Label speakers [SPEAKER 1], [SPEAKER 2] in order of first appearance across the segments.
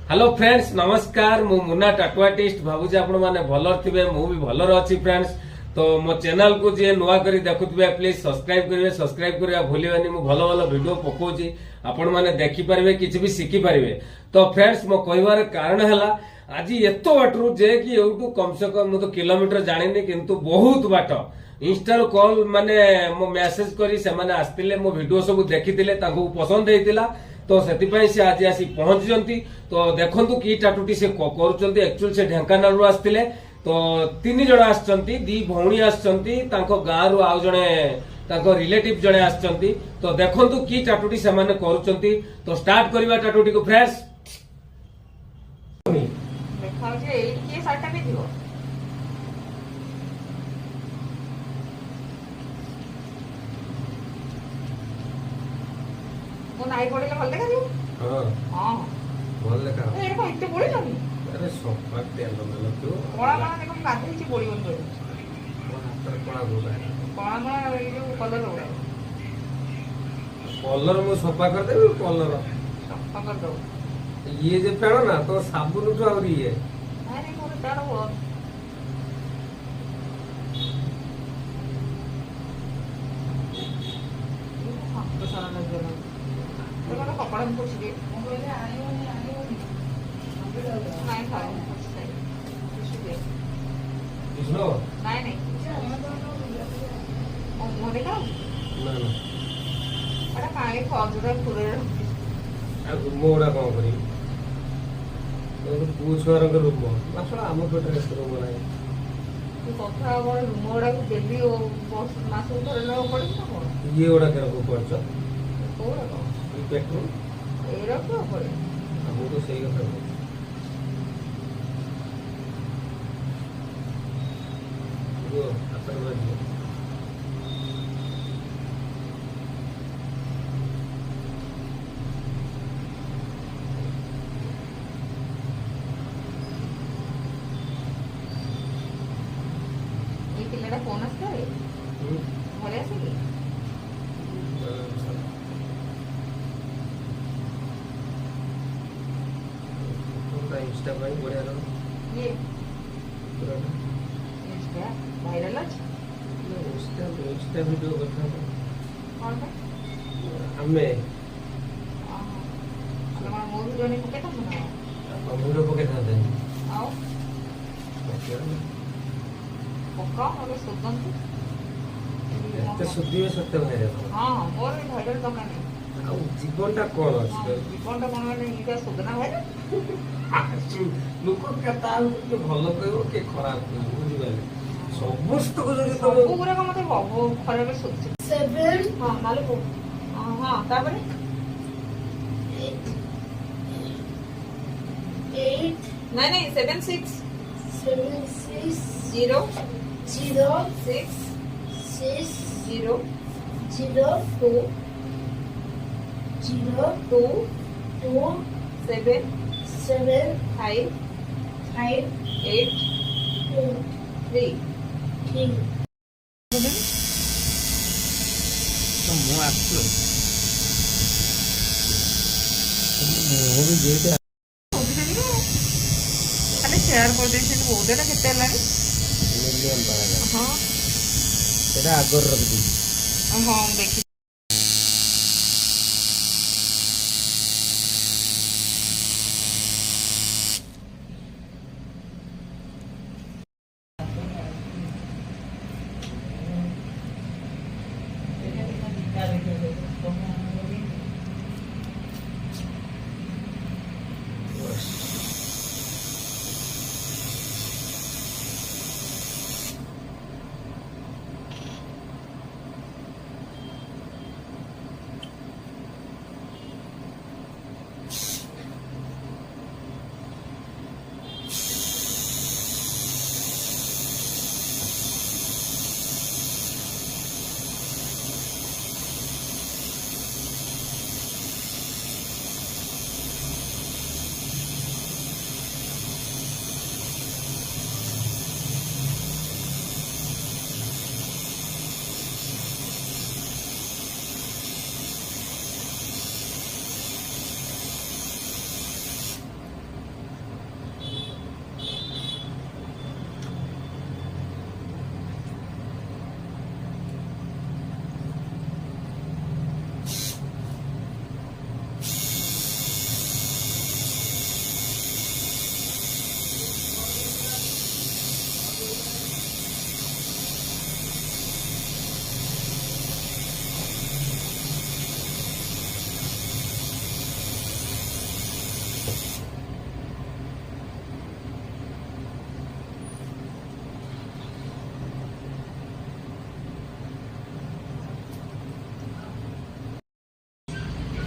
[SPEAKER 1] Hello friends नमस्कार मु Munna टाटू artist भावुची आपण माने भलर थिबे मु भी भलर अछि फ्रेंड्स। तो मो चैनल को जे नुआ करी देखुथिबे प्लीज सब्सक्राइब करिया भूलिबानी मु भलो भलो वीडियो पकोची आपण माने देखि परिबे किछि भी सिखि परिबे। तो फ्रेंड्स मो कहबार कारण हला आज एतो बाटरू जे कि एउटू कम से कम मु तो किलोमीटर जानिनी किंतु बहुत बाट इंस्टा कॉल माने मो मेसेज करी से माने आस्तिले मो वीडियो सब देखिथिले तांको पसंद हेतिला तो से आज आसी पहुंची। तो देखंतु की टाटूटी से करूचंती एक्चुअली से ढेंकानाल रु आस्तिले तो तीन जण आछंती दी भौणी आछंती तांको गां रु आउ जणे तांको रिलेटिव जणे आछंती। तो देखंतु की टाटूटी से माने करूचंती। तो स्टार्ट करबा टाटूटी को फ्रेंड्स
[SPEAKER 2] देखाउ जे एई के साटा भी दियो वो नाई पड़े भल देखा दियो।
[SPEAKER 1] हां
[SPEAKER 2] हां
[SPEAKER 1] भल देखा
[SPEAKER 2] ए को इते पड़े लगी
[SPEAKER 1] अरे सोफा तेल न तो
[SPEAKER 2] कोळा कोळा देखो बांधी छि पड़ी बन गयो
[SPEAKER 1] मोर हाथ रे कोळा गोला
[SPEAKER 2] कोळा कोळा ए जो कलर होगा
[SPEAKER 1] कलर मु सोफा कर देबी कलर
[SPEAKER 2] सफा कर दो
[SPEAKER 1] ये जे पेड़ ना तो साबुन तो और ये
[SPEAKER 2] अरे मोर तार हो तो सारा लग गया तो वाला कपड़ा में पूछ दे मैं बोले आयो नहीं खाओ कुछ दे
[SPEAKER 1] किसनो
[SPEAKER 2] नहीं ओ मोरे का
[SPEAKER 1] ना ना
[SPEAKER 2] अरे काहे खजुरा पुरे
[SPEAKER 1] आ मोरा कोन करी तो पूछवार के रूम मासला आम पेटर के रूम नाही
[SPEAKER 2] तू कथा बड़ मोड़ा को देली ओ बस मास उधर न पड़ी ना कोन
[SPEAKER 1] ये ओडा के को पड़छ
[SPEAKER 2] कोड़ा को
[SPEAKER 1] ये पेट्रोल
[SPEAKER 2] एरा को पड़े
[SPEAKER 1] हम तो सही କଥା वो अपन बात
[SPEAKER 2] ये पिल्लड़ा फोन आस्ता रे घरे आसे की
[SPEAKER 1] इंस्टा पर बढ़िया रहो
[SPEAKER 2] ये
[SPEAKER 1] पूरा
[SPEAKER 2] इंस्टा वायरल अछि
[SPEAKER 1] इंस्टा वीडियो करता
[SPEAKER 2] कौन पे
[SPEAKER 1] हमें
[SPEAKER 2] हमारा मोर जोने को केता सुना
[SPEAKER 1] वीडियो पके था
[SPEAKER 2] आओ पक्का और सुगंध
[SPEAKER 1] एते सुधी सत्य भाई रे
[SPEAKER 2] हां मोर भाइरल तो नहीं
[SPEAKER 1] आ जीवनटा कोन अछि
[SPEAKER 2] जीवन टा कोन माने इटा सुगना भाई
[SPEAKER 1] लोक कथा के भलो कहबो के खराब कहबो बुझिबाले समस्त को जदी तो
[SPEAKER 2] सब गुरा का मते बहु खराब सुच
[SPEAKER 3] 7
[SPEAKER 2] हां माले को हां तापरे
[SPEAKER 3] 8
[SPEAKER 2] नहीं नहीं 7 6
[SPEAKER 3] 7 6
[SPEAKER 2] 0
[SPEAKER 3] 0
[SPEAKER 2] 6
[SPEAKER 3] 6
[SPEAKER 2] 0
[SPEAKER 3] 0
[SPEAKER 2] 2
[SPEAKER 3] 0
[SPEAKER 2] 2
[SPEAKER 3] 2
[SPEAKER 2] 7
[SPEAKER 3] 7
[SPEAKER 2] 5
[SPEAKER 3] 5
[SPEAKER 2] 8
[SPEAKER 3] 2
[SPEAKER 2] 3
[SPEAKER 3] 3
[SPEAKER 1] तो मु आछो मु भी जेते
[SPEAKER 2] खाली शेयर कर देछन बहुत ना केते लानी
[SPEAKER 1] मिलियन बारा
[SPEAKER 2] हां
[SPEAKER 1] सेटा आगर रख दी
[SPEAKER 2] हां देखि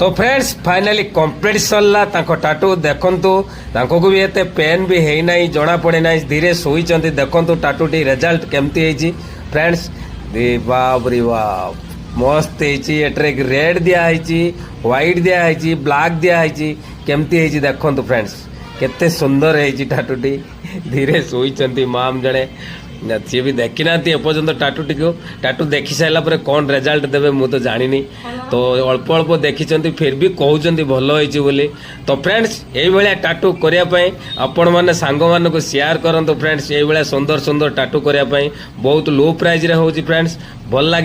[SPEAKER 1] तो फ्रेंड्स फाइनाली कंप्लीट सरला ताको टाटू देखंतु ताको भी एते पेन भी हेई नाही जणा पड़े नाही धीरे सोईचंती देखंतु टाटूटी रिजल्ट केमती हेची फ्रेंड्स दे बाप रे बाप मस्त हेची एट्रे रेड दिया हेची व्हाइट दिया हेची ब्लैक दिया हेची केमती हेची देखंतु फ्रेंड्स केते सुंदर हेची टाटूटी धीरे सोईचंती माम जणे सी भी देखी ना एपर्यंत टाटूटी को टाटू देखी सारा पर कौन रिजल्ट देवे मु तो जानी तो अल्प अल्प देखी फिर भी कहते भल होली तो फ्रेंड्स ये टाटू करने आपण मैंने सांग मान को शेयर करंतु फ्रेंड्स ये सुंदर सुंदर टाटू करने बहुत लो प्राइस रे होची फ्रेंड्स भल लगी।